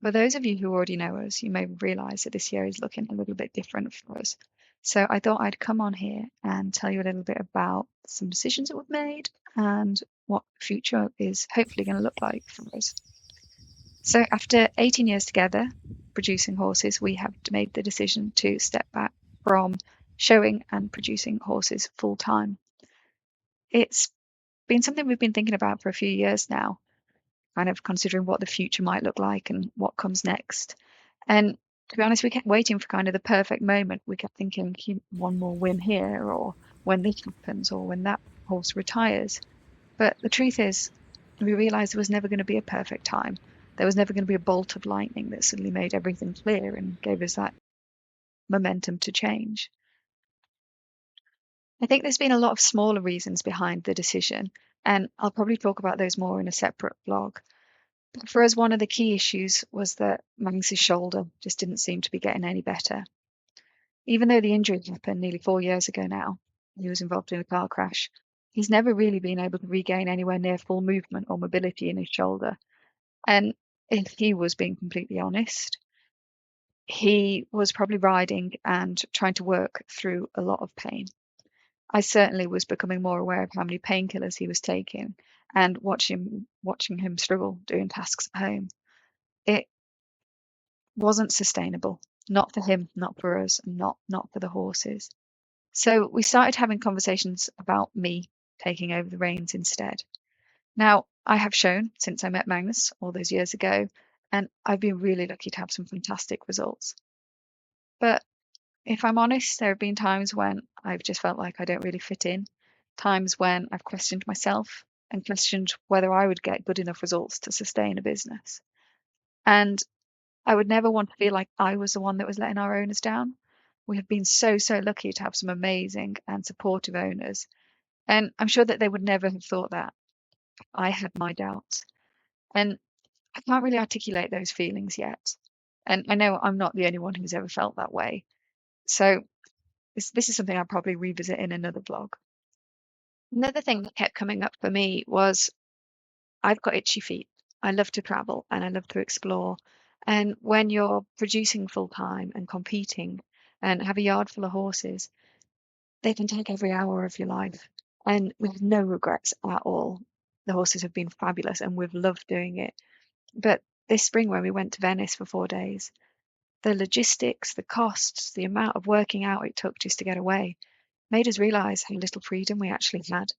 For those of you who already know us, you may realise that this year is looking a little bit different for us. So I thought I'd come on here and tell you a little bit about some decisions that we've made and what the future is hopefully going to look like for us. So after 18 years together producing horses, we have made the decision to step back from showing and producing horses full time. It's been something we've been thinking about for a few years now, kind of considering what the future might look like and what comes next. And to be honest, we kept waiting for kind of the perfect moment. We kept thinking one more win here, or when this happens, or when that horse retires. But the truth is, we realized there was never going to be a perfect time. There was never going to be a bolt of lightning that suddenly made everything clear and gave us that momentum to change. I think there's been a lot of smaller reasons behind the decision, and I'll probably talk about those more in a separate blog. But for us, one of the key issues was that Magnus's shoulder just didn't seem to be getting any better. Even though the injury happened nearly 4 years ago now, he was involved in a car crash, he's never really been able to regain anywhere near full movement or mobility in his shoulder. And if he was being completely honest, he was probably riding and trying to work through a lot of pain. I certainly was becoming more aware of how many painkillers he was taking and watching him struggle doing tasks at home. It wasn't sustainable, not for him, not for us, and not for the horses. So we started having conversations about me taking over the reins instead. Now, I have shown since I met Magnus all those years ago, and I've been really lucky to have some fantastic results. But if I'm honest, there have been times when I've just felt like I don't really fit in, times when I've questioned myself and questioned whether I would get good enough results to sustain a business. And I would never want to feel like I was the one that was letting our owners down. We have been so lucky to have some amazing and supportive owners. And I'm sure that they would never have thought that. I had my doubts. And I can't really articulate those feelings yet. And I know I'm not the only one who's ever felt that way. So this is something I'll probably revisit in another blog. Another thing that kept coming up for me was I've got itchy feet. I love to travel and I love to explore. And when you're producing full time and competing and have a yard full of horses, they can take every hour of your life. And we have no regrets at all. The horses have been fabulous and we've loved doing it. But this spring, when we went to Venice for 4 days, the logistics, the costs, the amount of working out it took just to get away made us realise how little freedom we actually had.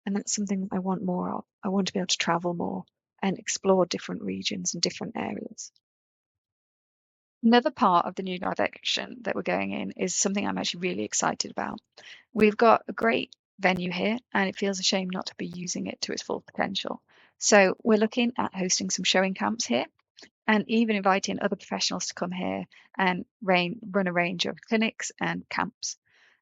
And that's something I want more of. I want to be able to travel more and explore different regions and different areas. Another part of the new direction that we're going in is something I'm actually really excited about. We've got a great venue here and it feels a shame not to be using it to its full potential. So we're looking at hosting some showing camps here and even inviting other professionals to come here and run a range of clinics and camps.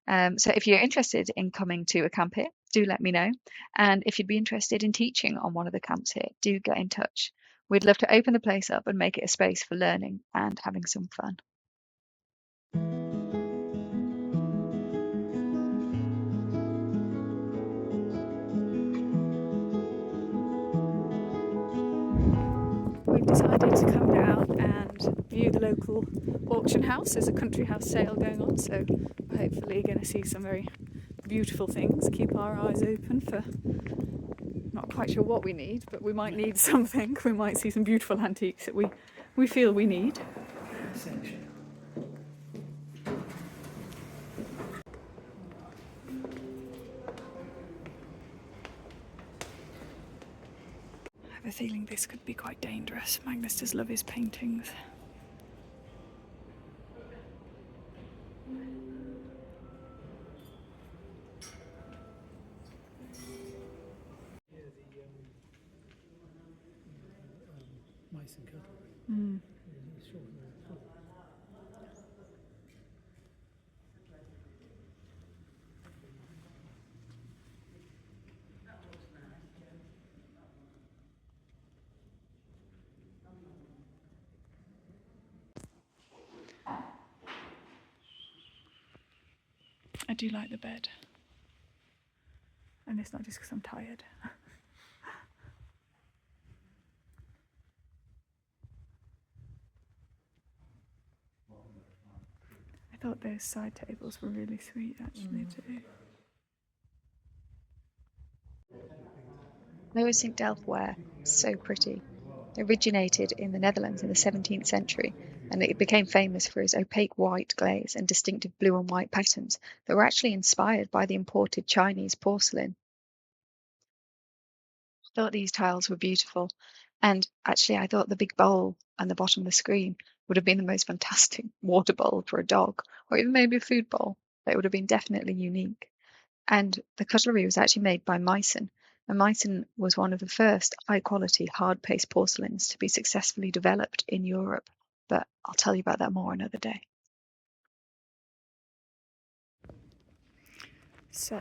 So if you're interested in coming to a camp here, do let me know. And if you'd be interested in teaching on one of the camps here, do get in touch. We'd love to open the place up and make it a space for learning and having some fun. We've decided to come down and view the local auction house. There's a country house sale going on, so we're hopefully going to see some very beautiful things. Keep our eyes open for, not quite sure what we need, but we might need something. We might see some beautiful antiques that we feel we need. I have a feeling this could be quite dangerous. Magnus does love his paintings. Mice and cattle. Mm. I do like the bed. And it's not just because I'm tired. thought those side tables were really sweet actually too. I always think Delft ware is so pretty. It originated in the Netherlands in the 17th century, and it became famous for its opaque white glaze and distinctive blue and white patterns that were actually inspired by the imported Chinese porcelain. I thought these tiles were beautiful, and actually I thought the big bowl on the bottom of the screen would have been the most fantastic water bowl for a dog, or even maybe a food bowl. That would have been definitely unique. And the cutlery was actually made by Meissen, and Meissen was one of the first high-quality, hard-paste porcelains to be successfully developed in Europe. But I'll tell you about that more another day. So,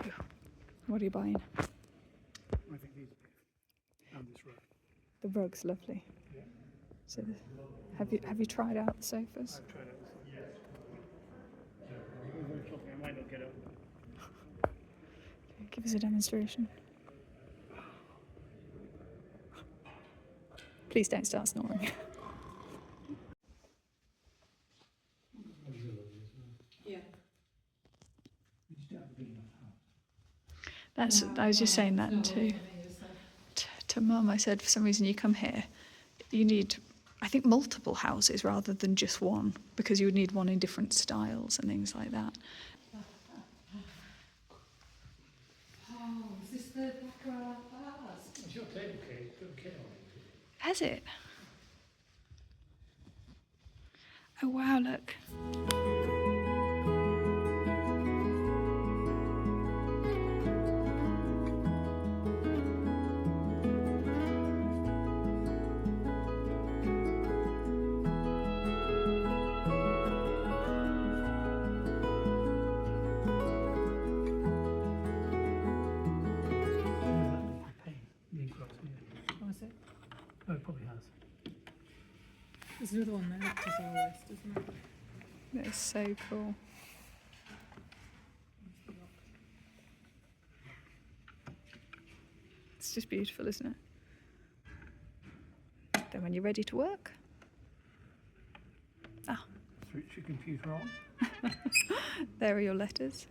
what are you buying? I think these are beautiful. And this rug. The rug's lovely. Yeah. So, have you tried out the sofas? I've tried it. I'm very choppy. I might not get up. Give us a demonstration. Please don't start snoring. Yeah. That's. I was just saying that to Mum. I said, for some reason, you come here, you need, I think, multiple houses rather than just one, because you would need one in different styles and things like that. Oh, is this the baccarat bars? It's your table cake. Put a kit on it. Has it? Oh wow, look. Oh, is it? Oh, it probably has. There's another one there, which is our list, isn't it? That is so cool. It's just beautiful, isn't it? Then when you're ready to work. Ah, Switch your computer on. there are your letters.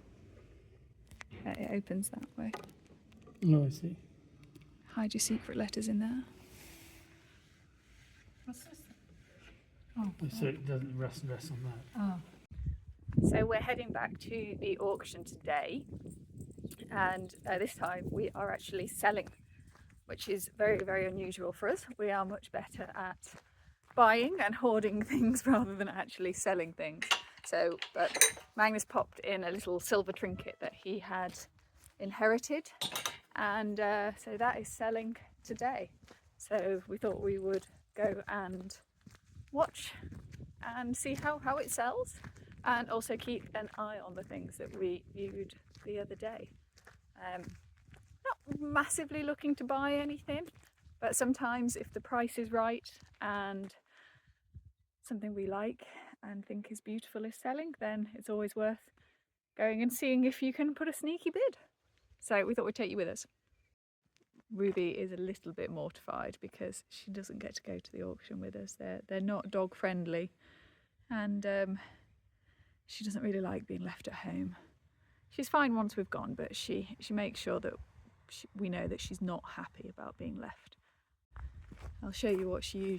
It opens that way. Oh, I see. Hide your secret letters in there. What's this? So it doesn't rest on that. Oh. So we're heading back to the auction today, and this time we are actually selling, which is very, very unusual for us. We are much better at buying and hoarding things rather than actually selling things. So, but Magnus popped in a little silver trinket that he had inherited, and so that is selling today. So we thought we would go and watch and see how it sells, and also keep an eye on the things that we viewed the other day. Not massively looking to buy anything, but sometimes if the price is right and something we like and think is beautiful is selling, then it's always worth going and seeing if you can put a sneaky bid. So we thought we'd take you with us. Ruby is a little bit mortified because she doesn't get to go to the auction with us. They're not dog friendly, and she doesn't really like being left at home. She's fine once we've gone, but she makes sure that we know that she's not happy about being left. I'll show you what she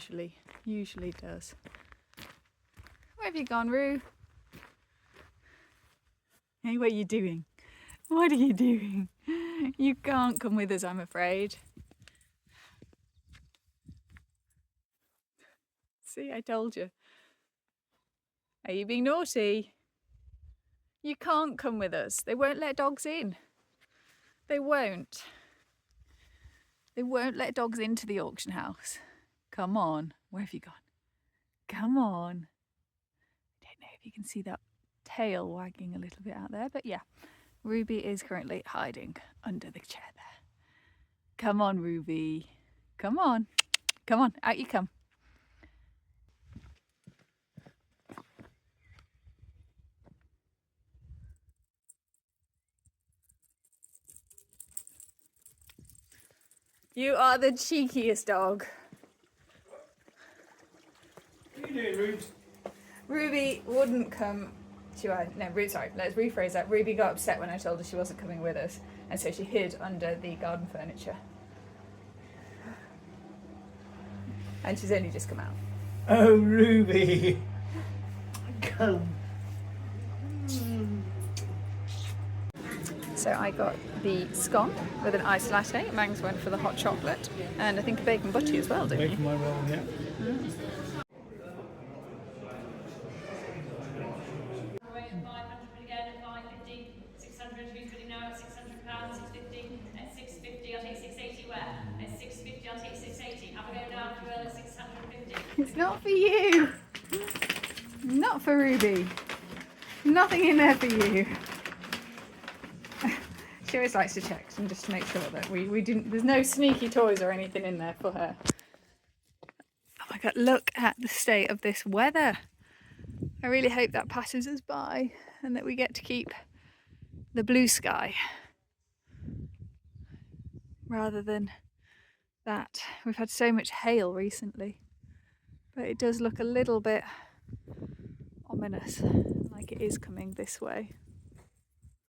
usually does. Where have you gone, Roo? Hey, what are you doing? What are you doing? You can't come with us, I'm afraid. See, I told you. Are you being naughty? You can't come with us. They won't let dogs in. They won't. They won't let dogs into the auction house. Come on. Where have you gone? Come on. I don't know if you can see that tail wagging a little bit out there, but yeah. Ruby is currently hiding under the chair there. Come on, Ruby. Come on. Come on, out you come. You are the cheekiest dog. What are you doing, Rubes? Ruby wouldn't come Sorry, let's rephrase that. Ruby got upset when I told her she wasn't coming with us, and so she hid under the garden furniture. And she's only just come out. Oh, Ruby! Come. So I got the scone with an iced latte. Mangs went for the hot chocolate, and I think a bacon butty as well, didn't Making my roll, yeah. It's not for you. Not for Ruby. Nothing in there for you. She always likes to check and just to make sure that we didn't. There's no sneaky toys or anything in there for her. Oh my god! Look at the state of this weather. I really hope that passes us by and that we get to keep the blue sky rather than that. We've had so much hail recently, but it does look a little bit ominous, like it is coming this way.